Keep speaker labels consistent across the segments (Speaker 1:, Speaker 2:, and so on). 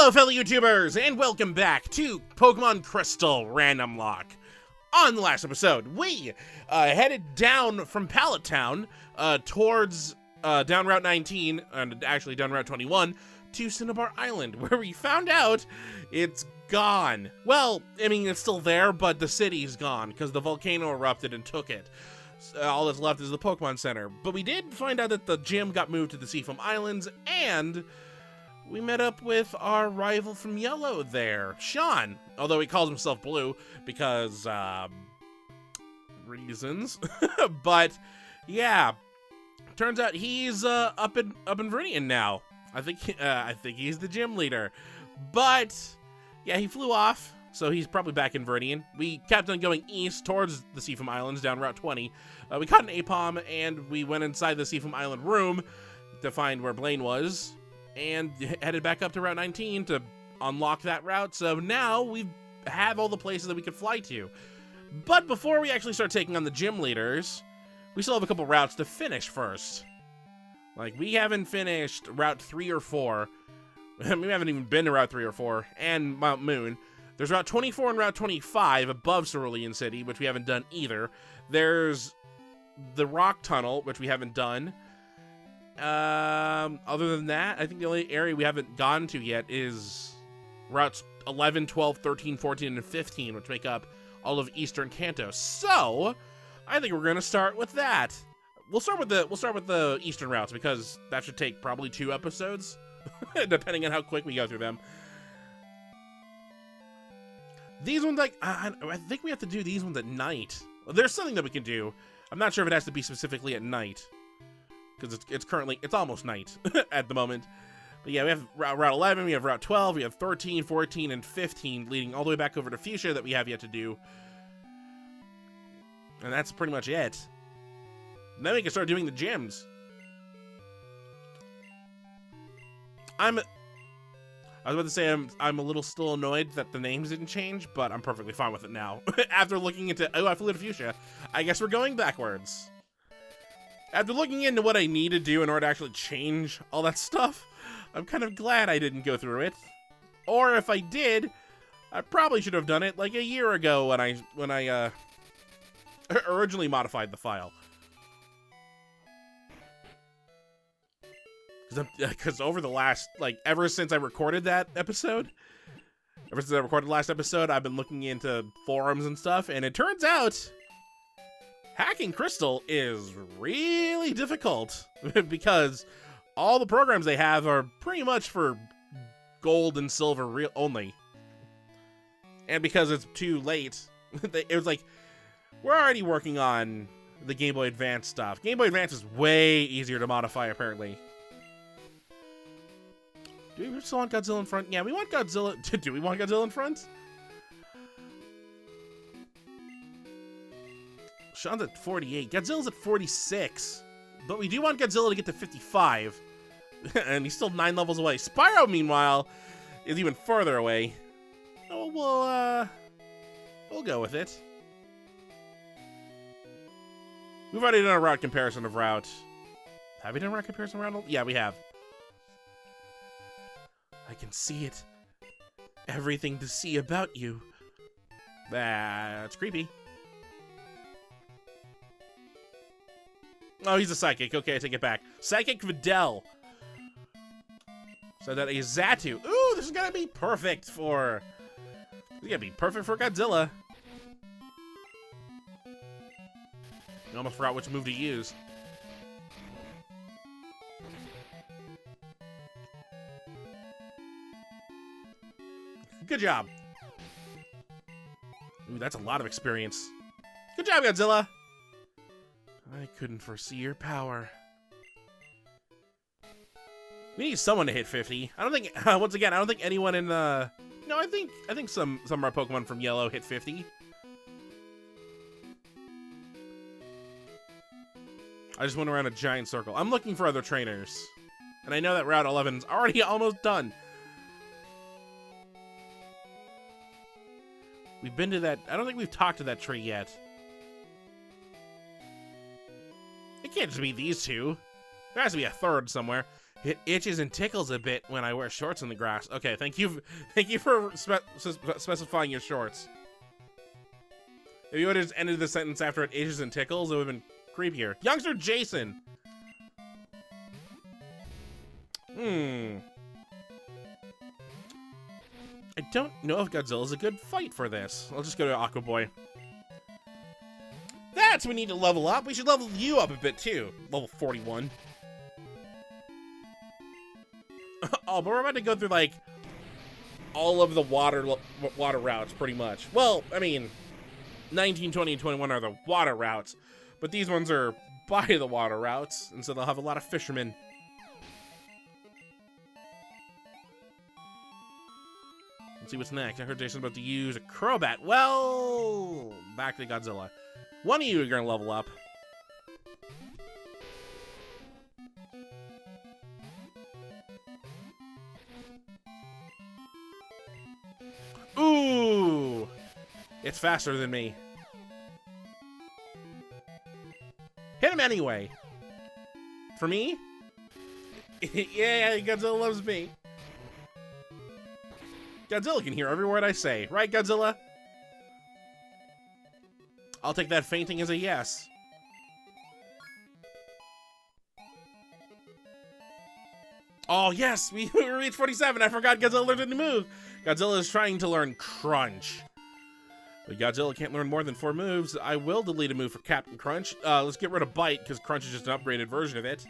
Speaker 1: Hello, fellow YouTubers, and welcome back to Pokémon Crystal Randomlocke. On the last episode, we headed down from Pallet Town towards down Route 19, and actually down Route 21, to Cinnabar Island, where we found out it's gone. Well, I mean, it's still there, but the city's gone, because the volcano erupted and took it. All that's left is the Pokemon Center. But we did find out that the gym got moved to the Seafoam Islands, and we met up with our rival from Yellow there, Sean. Although he calls himself Blue because, reasons. But, yeah. Turns out he's up in Viridian now. I think he's the gym leader. But, yeah, he flew off, so he's probably back in Viridian. We kept on going east towards the Seafoam Islands down Route 20. We caught an Apom, and we went inside the Seafoam Island room to find where Blaine was, and headed back up to Route 19 to unlock that route. So now we have all the places that we could fly to. But before we actually start taking on the gym leaders, we still have a couple routes to finish first. Like, we haven't finished Route 3 or 4. We haven't even been to Route 3 or 4, and Mount Moon. There's Route 24 and Route 25 above Cerulean City, which we haven't done either. There's the Rock Tunnel, which we haven't done. Other than that, I think the only area we haven't gone to yet is routes 11, 12, 13, 14, and 15, which make up all of Eastern Kanto. So, I think we're gonna start with that. We'll start with the Eastern routes because that should take probably 2 episodes, depending on how quick we go through them. These ones, like, I think we have to do these ones at night. There's something that we can do. I'm not sure if it has to be specifically at night, because it's almost night at the moment. But yeah, we have Route 11, we have Route 12, we have 13, 14, and 15 leading all the way back over to Fuchsia that we have yet to do. And that's pretty much it. And then we can start doing the gyms. I was about to say I'm a little still annoyed that the names didn't change, but I'm perfectly fine with it now. After looking into, I flew to Fuchsia, I guess we're going backwards. After looking into what I need to do in order to actually change all that stuff, I'm kind of glad I didn't go through it. Or if I did, I probably should have done it like a year ago when I originally modified the file. Because over the last, ever since I recorded that episode, last episode, I've been looking into forums and stuff, and it turns out hacking Crystal is really difficult because all the programs they have are pretty much for Gold and Silver only. And because it's too late, it was like, we're already working on the Game Boy Advance stuff. Game Boy Advance is way easier to modify, apparently. Do we still want Godzilla in front? Yeah, we want Godzilla. Do we want Godzilla in front? Sean's at 48. Godzilla's at 46. But we do want Godzilla to get to 55. And he's still 9 levels away. Spyro, meanwhile, is even further away. Oh, we'll go with it. We've already done a route comparison of route. Have we done a route comparison of route? Yeah, we have. I can see it. Everything to see about you. That's creepy. Oh, he's a psychic. Okay, I take it back. Psychic Videl. So that is Xatu. Ooh, this is gonna be perfect for... This is gonna be perfect for Godzilla. I almost forgot which move to use. Good job. Ooh, that's a lot of experience. Good job, Godzilla. I couldn't foresee your power. We need someone to hit 50. I don't think, once again, I don't think anyone in the... No, I think some of our Pokemon from Yellow hit 50. I just went around a giant circle. I'm looking for other trainers. And I know that Route 11's already almost done. We've been to that... I don't think we've talked to that tree yet. It can't just be these two. There has to be a third somewhere. It itches and tickles a bit when I wear shorts in the grass. Okay, thank you for specifying your shorts. If you would have just ended the sentence after it itches and tickles, it would have been creepier. Youngster Jason. I don't know if Godzilla's a good fight for this. I'll just go to Aqua Boy. That's we need to level up. We should level you up a bit too. Level 41. Oh, but we're about to go through like all of the water routes pretty much. Well, I mean, 19, 20, and 21 are the water routes, but these ones are by the water routes, and so they'll have a lot of fishermen. Let's see what's next. I heard Jason's about to use a Crobat. Well, back to Godzilla. One of you are going to level up. Ooh! It's faster than me. Hit him anyway. For me? Yeah, Godzilla loves me. Godzilla can hear every word I say. Right, Godzilla? I'll take that fainting as a yes. Oh, yes! We reached 47. I forgot Godzilla learned a new move. Godzilla is trying to learn Crunch. But Godzilla can't learn more than 4 moves. I will delete a move for Captain Crunch. Let's get rid of Bite, because Crunch is just an upgraded version of it.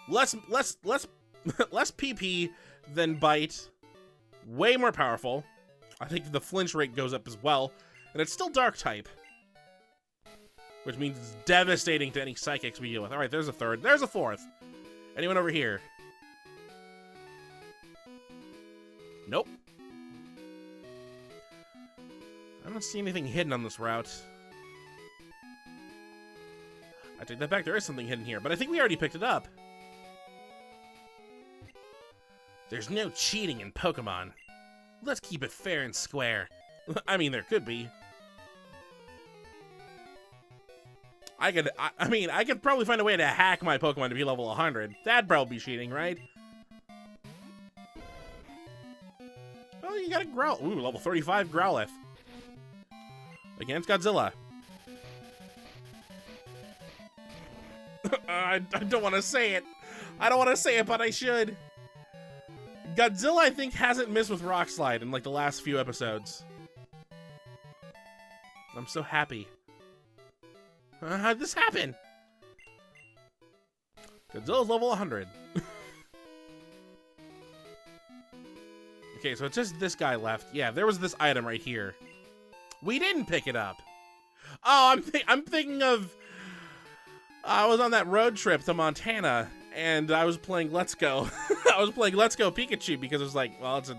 Speaker 1: Less PP than Bite. Way more powerful. I think the flinch rate goes up as well. And it's still Dark type. Which means it's devastating to any psychics we deal with. Alright, there's a third. There's a fourth. Anyone over here? Nope. I don't see anything hidden on this route. I take that back. There is something hidden here, but I think we already picked it up. There's no cheating in Pokemon. Let's keep it fair and square. I mean, there could be. I could probably find a way to hack my Pokemon to be level 100. That'd probably be cheating, right? Oh, you got a Growl. Ooh, level 35 Growlithe. Against Godzilla. I don't want to say it. I don't want to say it, but I should. Godzilla, I think, hasn't missed with Rock Slide in like the last few episodes. I'm so happy. How'd this happen? Godzilla's level 100. Okay, so it's just this guy left. Yeah, there was this item right here. We didn't pick it up. Oh, I'm thinking of... I was on that road trip to Montana, and I was playing Let's Go. I was playing Let's Go Pikachu because it was like, well, it's a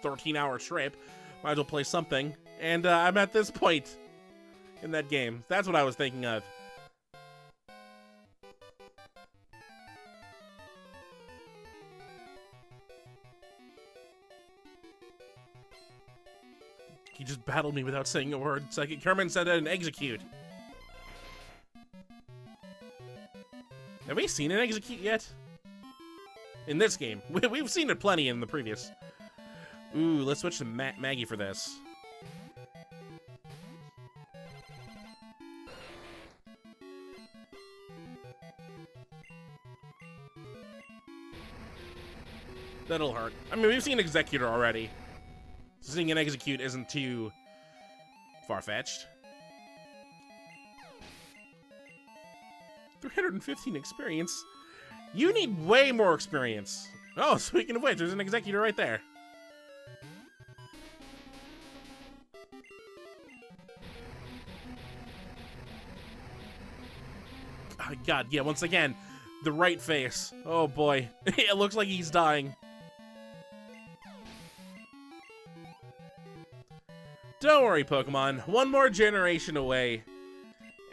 Speaker 1: 13-hour trip. Might as well play something. And I'm at this point in that game. That's what I was thinking of. He just battled me without saying a word. Psychic Kerman said that an execute. Have we seen an execute yet? In this game. We've seen it plenty in the previous. Ooh, let's switch to Maggie for this. That'll hurt. I mean, we've seen Executor already. Seeing an execute isn't too far-fetched. 315 experience? You need way more experience. Oh, speaking of which, there's an executor right there. Oh, God, yeah, once again, the right face. Oh, boy. It looks like he's dying. Don't worry, Pokemon. One more generation away,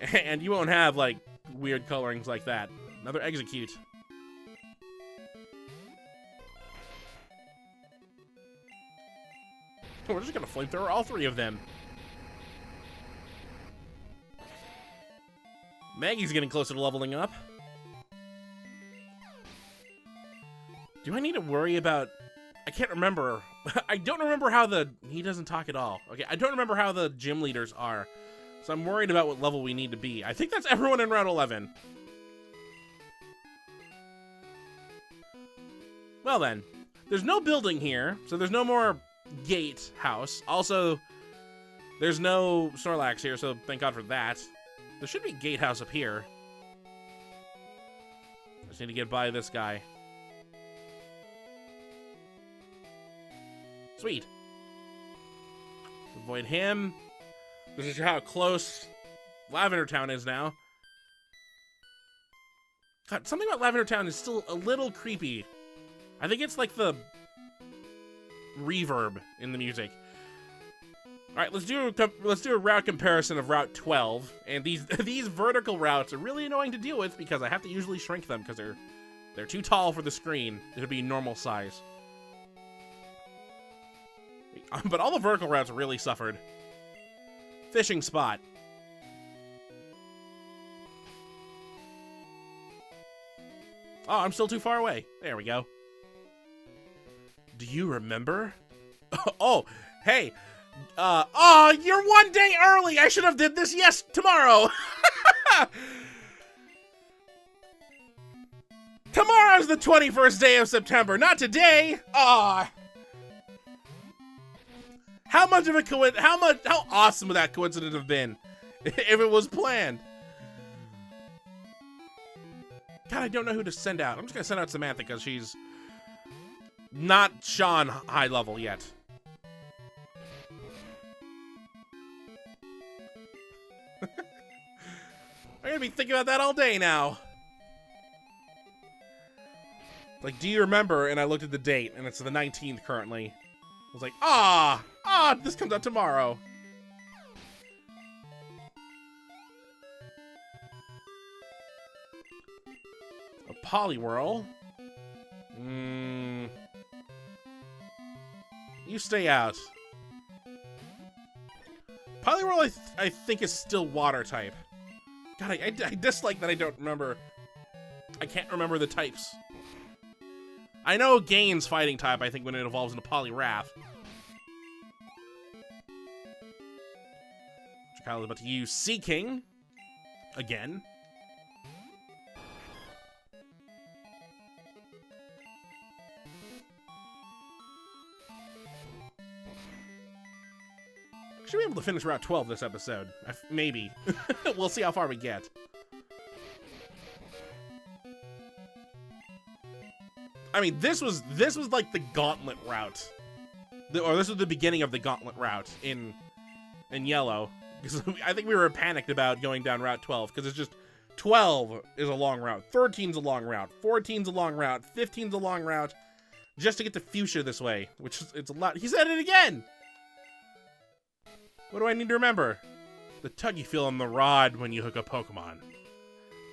Speaker 1: and you won't have, like, weird colorings like that. Another execute. We're just gonna flamethrower all 3 of them. Maggie's getting closer to leveling up. Do I need to worry about... I can't remember. I don't remember how the... He doesn't talk at all. Okay, I don't remember how the gym leaders are. So I'm worried about what level we need to be. I think that's everyone in Route 11. Well then, there's no building here, so there's no more gate house. Also, there's no Snorlax here, so thank God for that. There should be gatehouse up here. I just need to get by this guy. Sweet. Avoid him. This is how close Lavender Town is now. God, something about Lavender Town is still a little creepy. I think it's like the reverb in the music. All right, let's do a route comparison of Route 12. And these vertical routes are really annoying to deal with because I have to usually shrink them because they're too tall for the screen. It'll be normal size. But all the vertical routes really suffered. Fishing spot. Oh, I'm still too far away. There we go. Do you remember? Oh, hey. Oh, you're 1 day early. I should have did this tomorrow. Tomorrow's the 21st day of September, not today. Aw. How awesome would that coincidence have been if it was planned? God, I don't know who to send out. I'm just gonna send out Samantha because she's not Sean high level yet. I'm gonna be thinking about that all day now. Like, do you remember? And I looked at the date, and it's the 19th currently. I was like, this comes out tomorrow. A Poliwhirl. You stay out. Poliwhirl, I think, is still water type. God, I dislike that I don't remember. I can't remember the types. I know it gains fighting type, I think, when it evolves into Poliwrath. Kyle is about to use Seaking. Again. Should be able to finish Route 12 this episode. Maybe. We'll see how far we get. I mean, this was like the gauntlet route. Or this was the beginning of the gauntlet route in yellow. Because I think we were panicked about going down Route 12. Because it's just 12 is a long route. 13's a long route. 14's a long route. 15's a long route. Just to get to Fuchsia this way. Which is, it's a lot. He said it again! What do I need to remember? The tug you feel on the rod when you hook a Pokemon.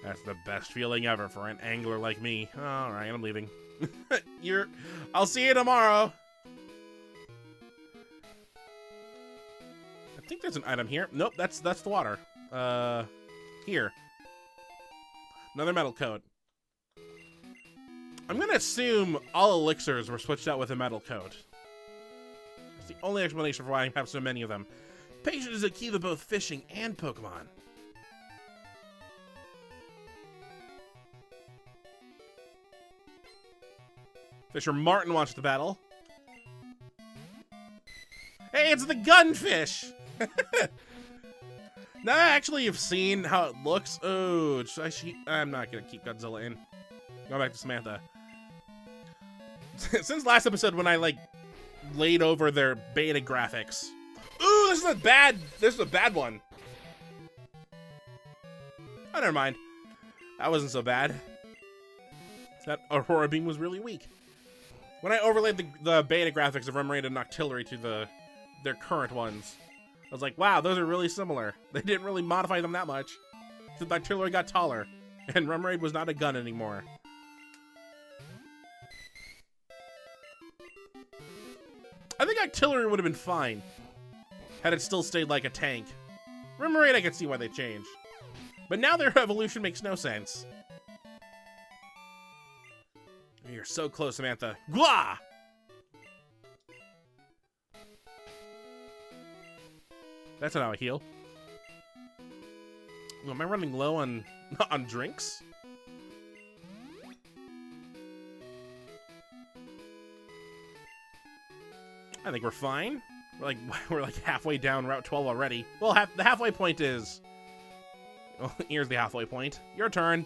Speaker 1: That's the best feeling ever for an angler like me. Alright, I'm leaving. I'll see you tomorrow. I think there's an item here. Nope, that's the water. Here. Another metal coat. I'm gonna assume all elixirs were switched out with a metal coat. That's the only explanation for why I have so many of them. Patience is a key to both fishing and Pokemon. Fisher Martin watched the battle. Hey, it's the gunfish! Now I actually have seen how it looks. Oh, I'm not gonna keep Godzilla in. Go back to Samantha. Since last episode when I laid over their beta graphics. Ooh, this is a bad one. Oh, never mind. That wasn't so bad. That Aurora Beam was really weak. When I overlaid the beta graphics of Remoraid and Noctillery to their current ones, I was like, wow, those are really similar. They didn't really modify them that much. The Noctillery got taller, and Remoraid was not a gun anymore. I think Noctillery would have been fine had it still stayed like a tank. Remoraid, I can see why they changed. But now their evolution makes no sense. You're so close, Samantha. Gwah! That's not how I heal. Am I running low on drinks? I think we're fine. We're like halfway down Route 12 already. Well, the halfway point is. Oh, here's the halfway point. Your turn.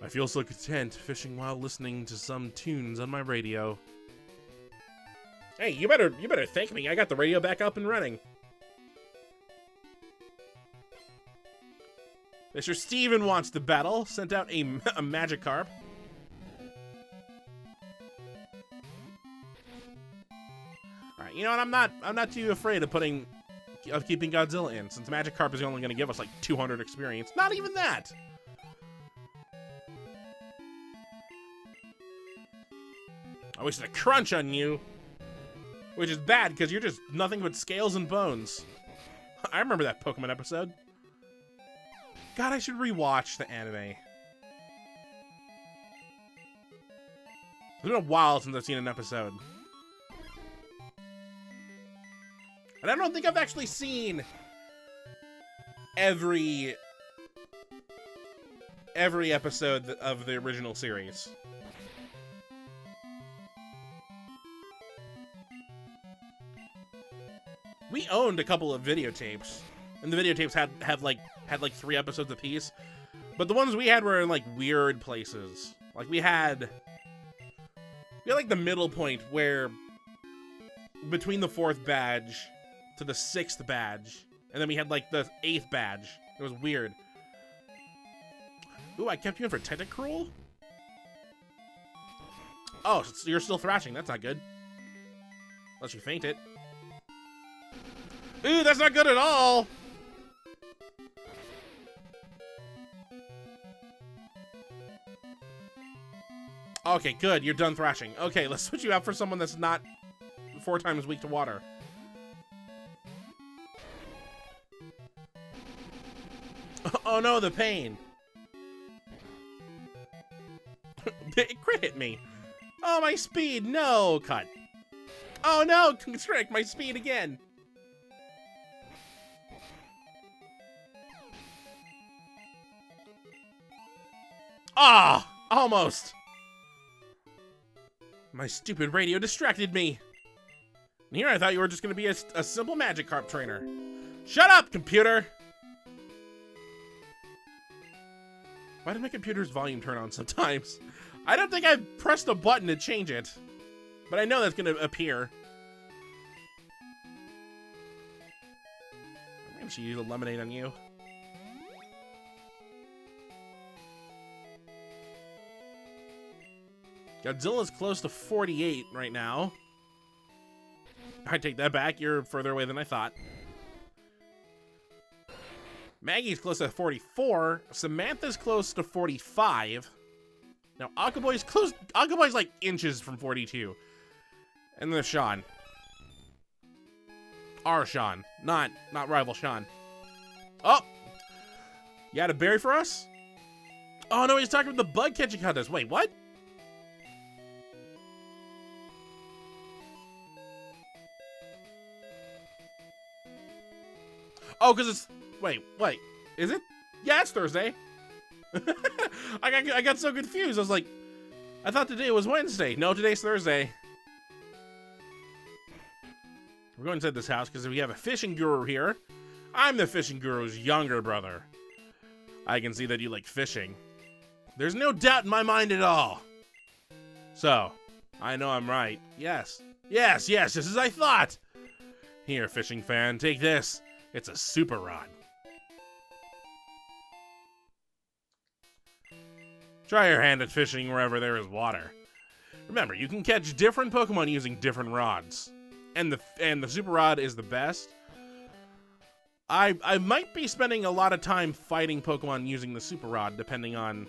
Speaker 1: I feel so content fishing while listening to some tunes on my radio. Hey, you better thank me. I got the radio back up and running. Mr. Steven wants to battle. Sent out a Magikarp. Alright, you know what? I'm not too afraid of keeping Godzilla in, since Magikarp is only going to give us like 200 experience. Not even that. I wasted a crunch on you, which is bad because you're just nothing but scales and bones. I remember that Pokemon episode. God, I should rewatch the anime. It's been a while since I've seen an episode. And I don't think I've actually seen every episode of the original series. We owned a couple of videotapes, and the videotapes had like 3 episodes apiece. But the ones we had were in like weird places. Like we had like the middle point where between the 4th badge to the 6th badge, and then we had like the 8th badge. It was weird. Ooh, I kept you in for Tentacruel? Oh, so you're still thrashing. That's not good. Unless you faint it. Ooh, that's not good at all! Okay, good. You're done thrashing. Okay, let's switch you out for someone that's not 4 times weak to water. Oh no, the pain. It crit hit me. Oh, my speed. No, cut. Oh no, constrict my speed again. Ah, almost. My stupid radio distracted me. And here I thought you were just going to be a simple Magikarp trainer. Shut up, computer! Why did my computer's volume turn on sometimes? I don't think I pressed a button to change it. But I know that's going to appear. I'm going to use a lemonade on you. Godzilla's close to 48 right now. I take that back. You're further away than I thought. Maggie's close to 44. Samantha's close to 45. Now, Akaboy's close. Akaboy's like inches from 42. And then there's Sean. Our Sean. Not rival Sean. Oh! You had a berry for us? Oh, no, he's talking about the bug catching contest. Wait, what? Oh, because it's... Wait. Is it? Yeah, it's Thursday. I got so confused. I was like, I thought today was Wednesday. No, today's Thursday. We're going inside this house because we have a fishing guru here. I'm the fishing guru's younger brother. I can see that you like fishing. There's no doubt in my mind at all. So, I know I'm right. Yes, just as I thought. Here, fishing fan, take this. It's a super rod. Try your hand at fishing wherever there is water. Remember, you can catch different Pokemon using different rods. And the super rod is the best. I might be spending a lot of time fighting Pokemon using the super rod, depending on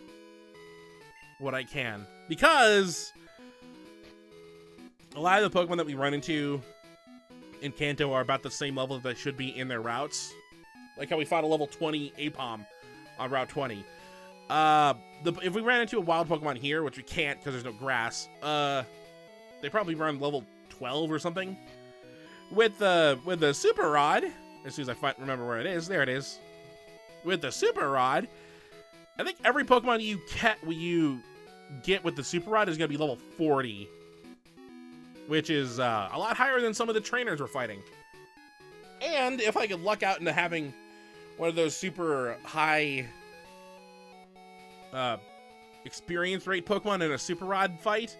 Speaker 1: what I can. Because a lot of the Pokemon that we run into in Kanto are about the same level that they should be in their routes. Like how we fought a level 20 Apom on Route 20. If we ran into a wild Pokemon here, which we can't because there's no grass, they probably run level 12 or something. With the Super Rod, as soon as I remember where it is, there it is. With the Super Rod, I think every Pokemon you get with the Super Rod is going to be level 40. Which is a lot higher than some of the trainers we're fighting. And if I could luck out into having one of those super high experience rate Pokemon in a Super Rod fight,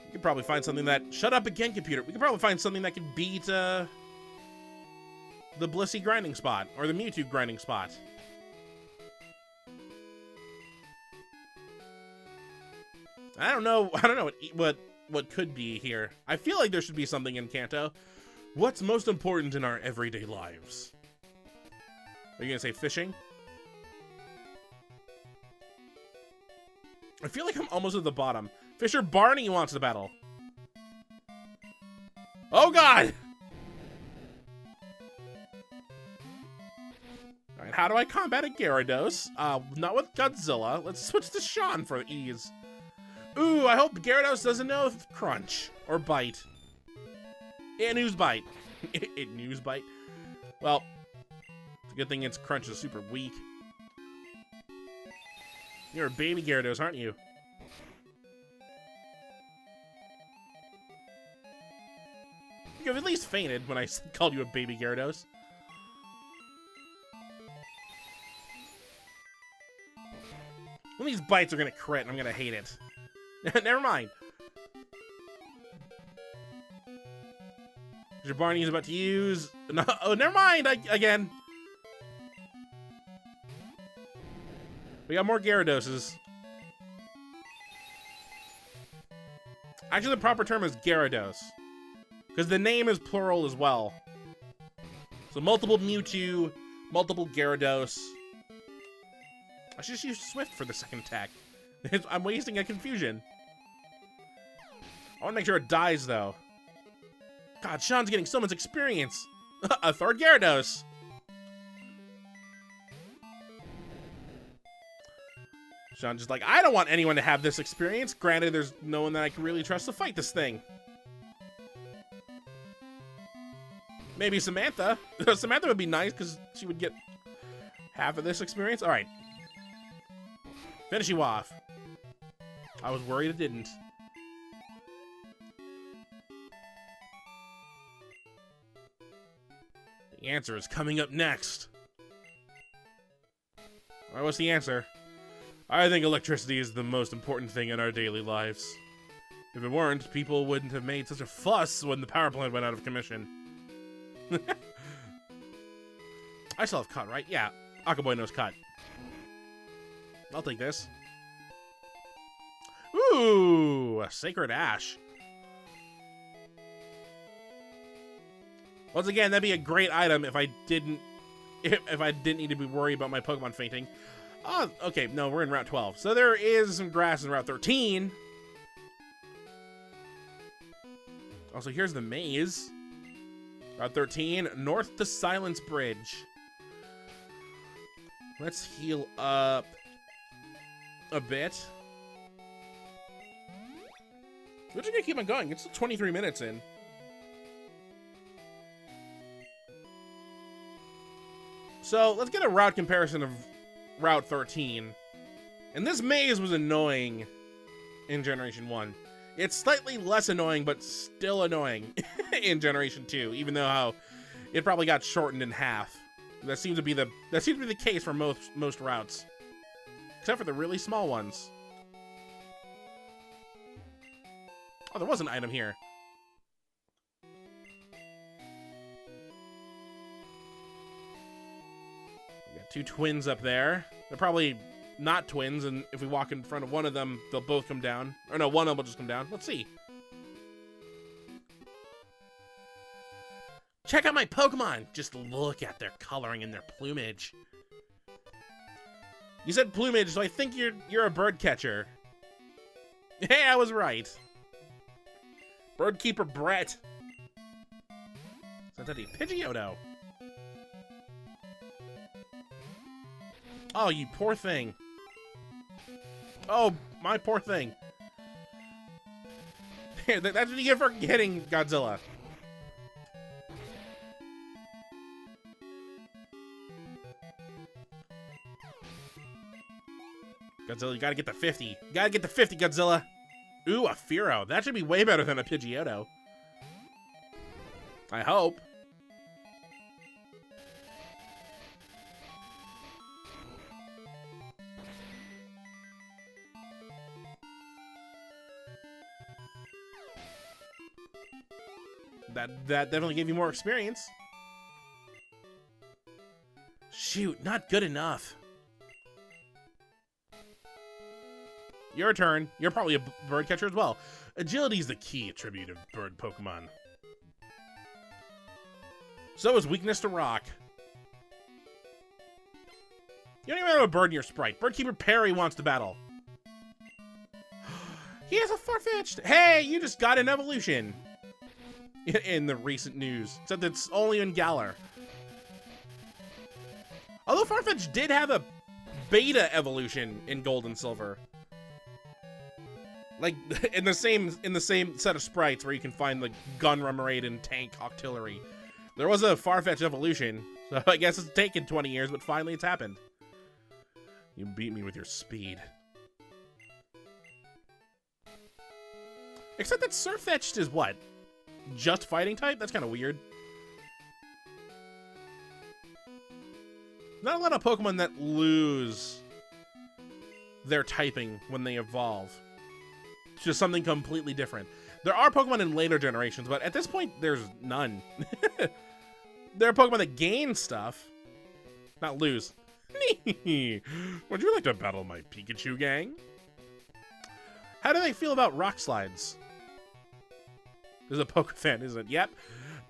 Speaker 1: we could probably find something that... Shut up again, computer. We could probably find something that could beat the Blissey grinding spot, or the Mewtwo grinding spot. I don't know what could be here. I feel like there should be something in Kanto. What's most important in our everyday lives? Are you gonna say fishing? I feel like I'm almost at the bottom. Fisher Barney wants to battle. Oh god! Alright, how do I combat a Gyarados? Not with Godzilla. Let's switch to Sean for ease. Ooh, I hope Gyarados doesn't know Crunch or Bite. It news Bite. It news Bite. Well, it's a good thing Crunch is super weak. You're a baby Gyarados, aren't you? You've at least fainted when I called you a baby Gyarados. One of these bites are gonna crit and I'm gonna hate it. Never mind. Your Barney is about to use... No, oh, never mind! Again. We got more Gyaradoses. Actually, the proper term is Gyarados. Because the name is plural as well. So multiple Mewtwo, multiple Gyarados. I should just use Swift for the second attack. I'm wasting a confusion. I want to make sure it dies, though. God, Sean's getting so much experience. A third Gyarados. Sean just like, I don't want anyone to have this experience. Granted, there's no one that I can really trust to fight this thing. Maybe Samantha. Samantha would be nice because she would get half of this experience. All right. Finish you off. I was worried it didn't. The answer is coming up next. All right, what's the answer? I think electricity is the most important thing in our daily lives. If it weren't, people wouldn't have made such a fuss when the power plant went out of commission. I still have cut, right? Yeah, Aquaboy knows cut. I'll take this. Ooh, a Sacred Ash. Once again, that'd be a great item if I didn't need to be worried about my Pokemon fainting. Oh, okay, no, we're in Route 12. So there is some grass in Route 13. Also, here's the maze. Route 13, north to Silence Bridge. Let's heal up a bit. We're just gonna keep on going. It's 23 minutes in. So let's get a route comparison of Route 13. And this maze was annoying in Generation 1. It's slightly less annoying, but still annoying in Generation 2, even though how it probably got shortened in half. That seems to be the case for most routes. Except for the really small ones. Oh, there was an item here. We got two twins up there. They're probably not twins, and if we walk in front of one of them, they'll both come down. Or no, one of them will just come down. Let's see. Check out my Pokemon! Just look at their coloring and their plumage. You said plumage, so I think you're a bird catcher. Hey, I was right. Birdkeeper Brett. Sent out a Pidgeotto. Oh, you poor thing. Oh, my poor thing. That's what you get for hitting Godzilla. Godzilla, you gotta get the 50. You gotta get the 50, Godzilla. Ooh, a Fearow. That should be way better than a Pidgeotto. I hope. That definitely gave you more experience. Shoot, not good enough. Your turn. You're probably a bird catcher as well. Agility is the key attribute of bird Pokemon. So is weakness to rock. You don't even have a bird in your sprite. Birdkeeper Perry wants to battle. He has a Farfetch'd. Hey, you just got an evolution. In the recent news. Except it's only in Galar. Although Farfetch'd did have a beta evolution in Gold and Silver. Like, in the same set of sprites where you can find the Gun Remoraid and Tank Octillery. There was a Farfetch'd evolution, so I guess it's taken 20 years, but finally it's happened. You beat me with your speed. Except that Surfetch'd is what? Just fighting type? That's kind of weird. Not a lot of Pokemon that lose their typing when they evolve. It's just something completely different. There are Pokemon in later generations, but at this point, there's none. There are Pokemon that gain stuff, not lose. Would you like to battle my Pikachu gang? How do they feel about rock slides? There's a Pokefan, isn't it? Yep.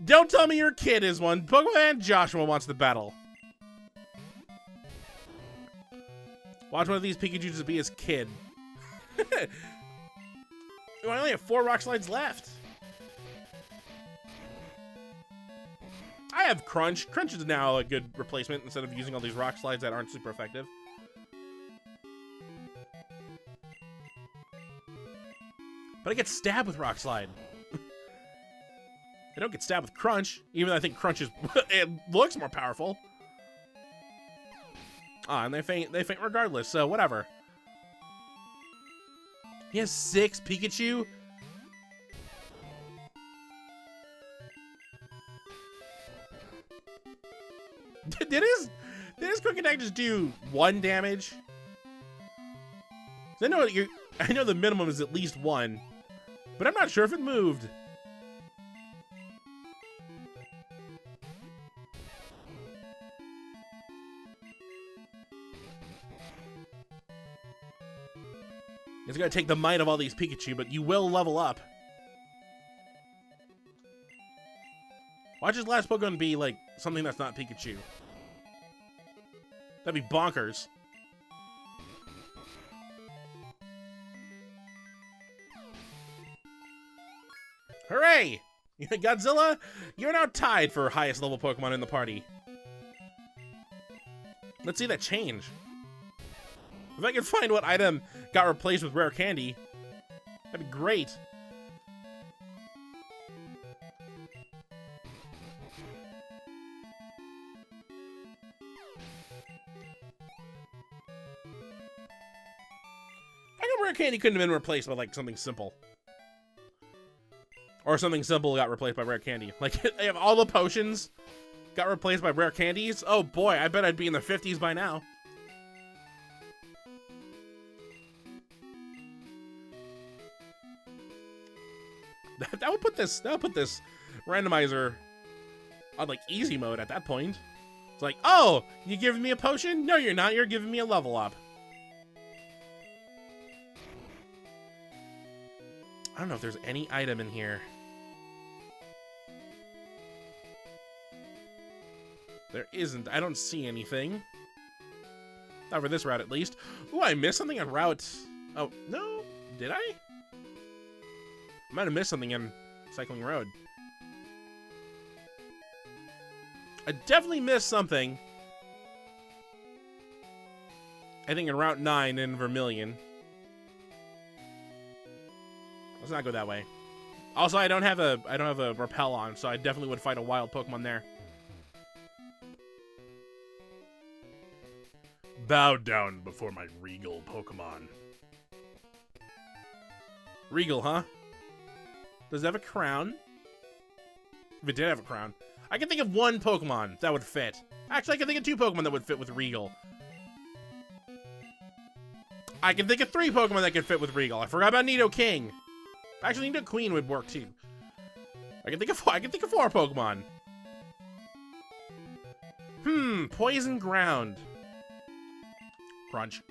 Speaker 1: Don't tell me your kid is one. Pokemon Joshua wants to battle. Watch one of these Pikachu just be his kid. I only have 4 rock slides left. I have Crunch. Crunch is now a good replacement instead of using all these rock slides that aren't super effective. But I get stabbed with Rock Slide. I don't get stabbed with Crunch, even though I think Crunch is it looks more powerful. Ah, and they faint regardless, so whatever. He has 6 Pikachu? Did his Quick Attack just do 1 damage? I know the minimum is at least 1, but I'm not sure if it moved. It's gonna take the might of all these Pikachu, but you will level up. Watch his last Pokemon be like something that's not Pikachu. That'd be bonkers. Hooray! Godzilla, you're now tied for highest level Pokemon in the party. Let's see that change. If I can find what item got replaced with rare candy, that'd be great. How come rare candy couldn't have been replaced by like something simple? Or something simple got replaced by rare candy. Like, they have all the potions got replaced by rare candies? Oh boy, I bet I'd be in the 50s by now. That would put this randomizer on like easy mode at that point. It's like, oh, you giving me a potion? No, you're not. You're giving me a level up. I don't know if there's any item in here. There isn't. I don't see anything. Not for this route, at least. Ooh, I missed something on route. Oh, no. Did I? I might have missed something in Cycling Road. I definitely missed something. I think in Route 9 in Vermilion. Let's not go that way. Also, I don't have a repel on, so I definitely would fight a wild Pokemon there. Bow down before my regal Pokemon. Regal, huh? Does it have a crown? If it did have a crown. I can think of one Pokemon that would fit. Actually, I can think of 2 Pokemon that would fit with Regal. I can think of 3 Pokemon that could fit with Regal. I forgot about Nidoking. Actually, Nidoqueen would work too. I can think of 4 Pokemon. Poison Ground. Crunch.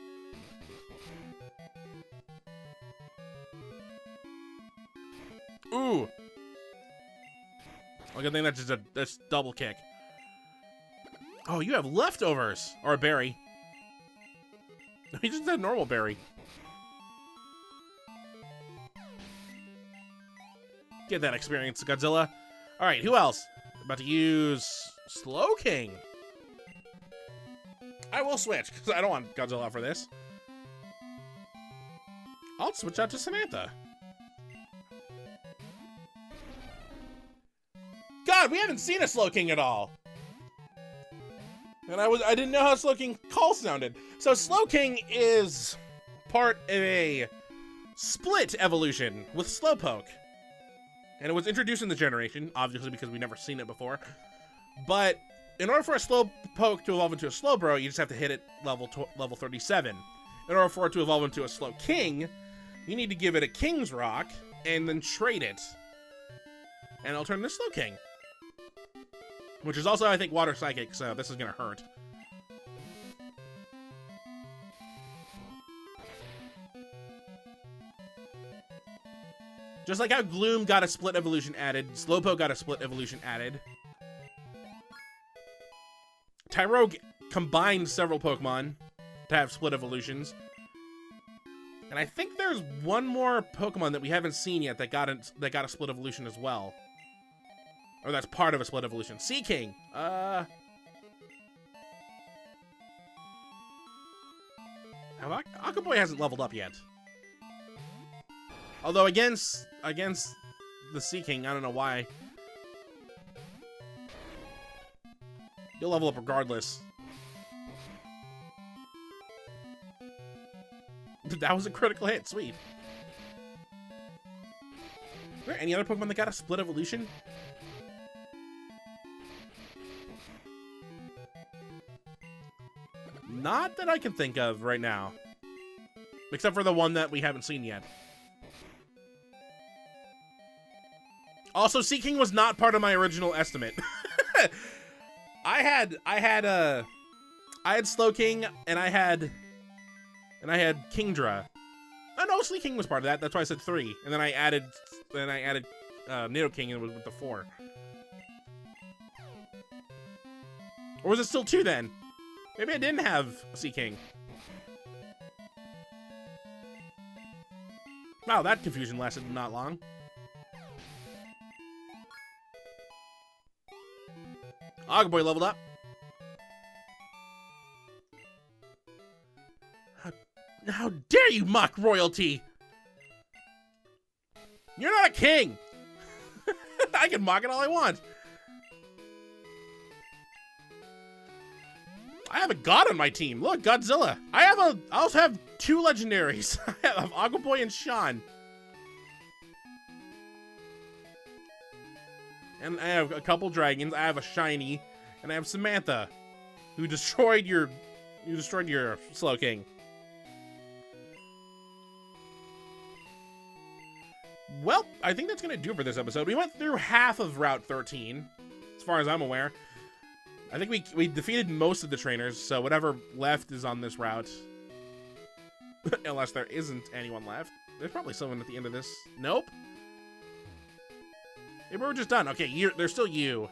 Speaker 1: Ooh. I think that's just that's double kick. Oh, you have leftovers or a berry. He just said normal berry. Get that experience, Godzilla. All right, who else? About to use Slowking. I will switch because I don't want Godzilla for this. I'll switch out to Samantha. God, we haven't seen a Slowking at all. And I didn't know how Slowking call sounded. So Slowking is part of a split evolution with Slowpoke. And it was introduced in the generation, obviously because we've never seen it before. But in order for a Slowpoke to evolve into a Slowbro, you just have to hit it level 37. In order for it to evolve into a Slowking, you need to give it a King's Rock and then trade it. And it'll turn into Slowking. Which is also, I think, Water Psychic, so this is gonna hurt. Just like how Gloom got a split evolution added, Slowpoke got a split evolution added. Tyrogue combined several Pokemon to have split evolutions. And I think there's one more Pokemon that we haven't seen yet that got a split evolution as well. Or that's part of a split evolution. Seaking! Aquaboy hasn't leveled up yet. Although against the Seaking, I don't know why. You'll level up regardless. That was a critical hit, sweet. Is there any other Pokemon that got a split evolution? Not that I can think of right now. Except for the one that we haven't seen yet. Also, Seaking was not part of my original estimate. I had Slowking and I had Kingdra. Oh no, Sleeking was part of that. That's why I said 3. And then I added Nidoking and it was with the 4. Or was it still 2 then? Maybe I didn't have Seaking. Wow, that confusion lasted not long. Agaboy leveled up. How dare you mock royalty? You're not a king. I can mock it all I want. I have a god on my team. Look, Godzilla. I also have 2 legendaries. I have Agaboy and Sean. And I have a couple dragons. I have a shiny, and I have Samantha, who destroyed your Slowking. Well, I think that's gonna do it for this episode. We went through half of Route 13, as far as I'm aware. I think we defeated most of the trainers, so whatever left is on this route. Unless there isn't anyone left. There's probably someone at the end of this. Nope. Maybe we're just done. Okay, there's still you.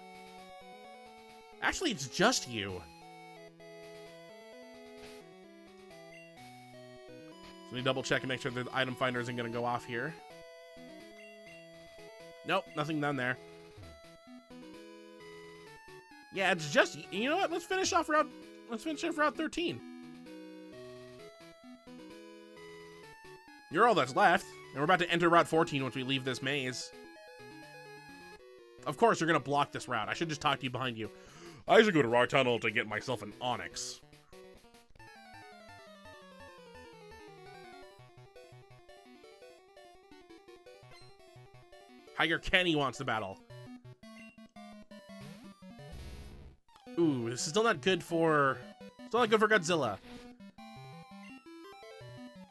Speaker 1: Actually, it's just you. So we double check and make sure the item finder isn't going to go off here. Nope, nothing down there. Yeah, it's just, you know what? Let's finish off Route 13. You're all that's left. And we're about to enter Route 14 once we leave this maze. Of course, you're going to block this route. I should just talk to you behind you. I should go to Rock Tunnel to get myself an Onyx. Tiger Kenny wants the battle. Ooh, this is still not good for... Still not good for Godzilla.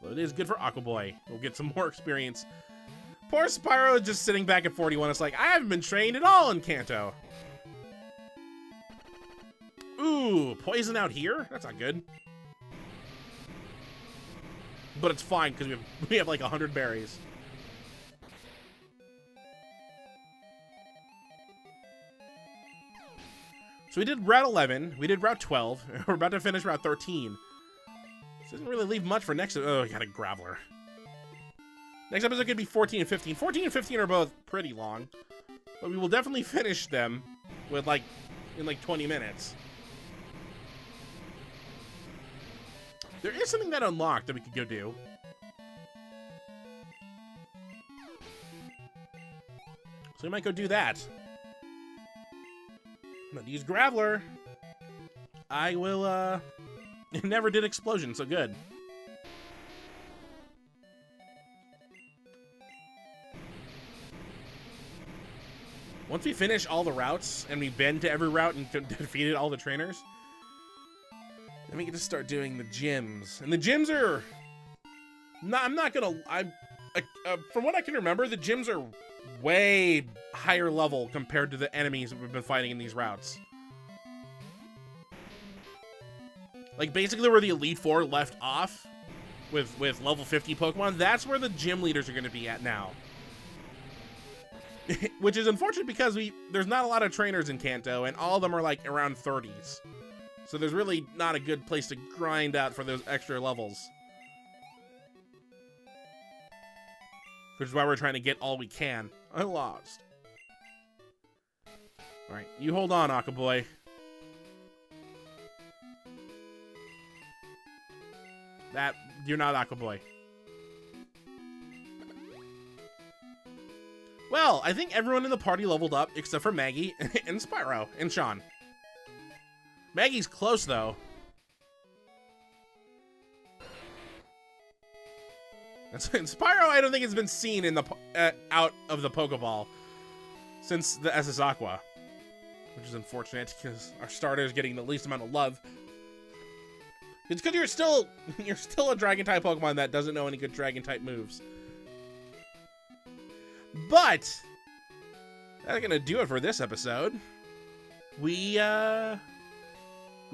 Speaker 1: But it is good for Aqua Boy. We'll get some more experience. Poor Spyro is just sitting back at 41. It's like, I haven't been trained at all in Kanto. Ooh, poison out here? That's not good. But it's fine, because we have like 100 berries. So we did Route 11, we did Route 12, we're about to finish Route 13. This doesn't really leave much for next... Oh, I got a Graveler. Next episode could be 14 and 15. 14 and 15 are both pretty long. But we will definitely finish them with in 20 minutes. There is something that unlocked that we could go do. So we might go do that. I'm gonna use Graveler. I will, it never did explosion, so good. Once we finish all the routes, and we've been to every route and defeated all the trainers, then we can just start doing the gyms. And the gyms are... I'm not gonna... from what I can remember, the gyms are way higher level compared to the enemies that we've been fighting in these routes. Like, basically where the Elite Four left off with level 50 Pokemon, that's where the gym leaders are going to be at now. Which is unfortunate because there's not a lot of trainers in Kanto, and all of them are like around 30s. So there's really not a good place to grind out for those extra levels. Which is why we're trying to get all we can. I lost. Alright, you hold on, Aqua Boy. You're not Aqua Boy. Well, I think everyone in the party leveled up except for Maggie and Spyro and Sean. Maggie's close though. And Spyro, I don't think has been seen in the out of the Pokeball since the SS Aqua, which is unfortunate because our starter is getting the least amount of love. It's because you're still a Dragon-type Pokemon that doesn't know any good Dragon-type moves. But that's gonna do it for this episode. We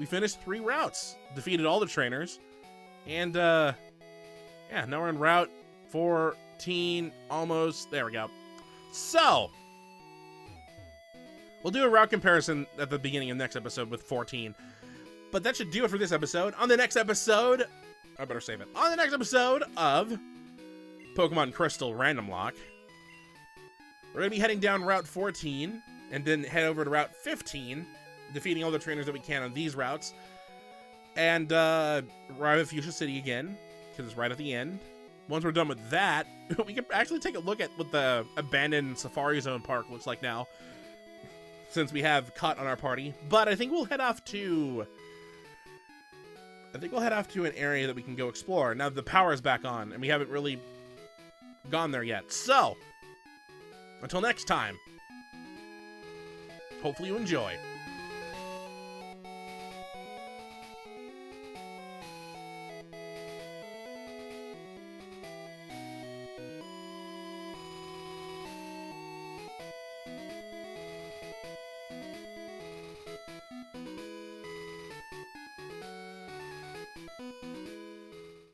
Speaker 1: finished 3 routes, defeated all the trainers, and yeah, now we're in Route 14, almost. There we go. So we'll do a route comparison at the beginning of next episode with 14. But that should do it for this episode. On the next episode, I better save it. On the next episode of Pokemon Crystal Randomlocke, we're going to be heading down Route 14 and then head over to Route 15, defeating all the trainers that we can on these routes. And arrive at Fuchsia City again, because it's right at the end. Once we're done with that, we can actually take a look at what the abandoned Safari Zone Park looks like now, since we have Cut on our party. But I think we'll head off to... an area that we can go explore now that the power is back on, and we haven't really gone there yet. So, until next time, hopefully you enjoy.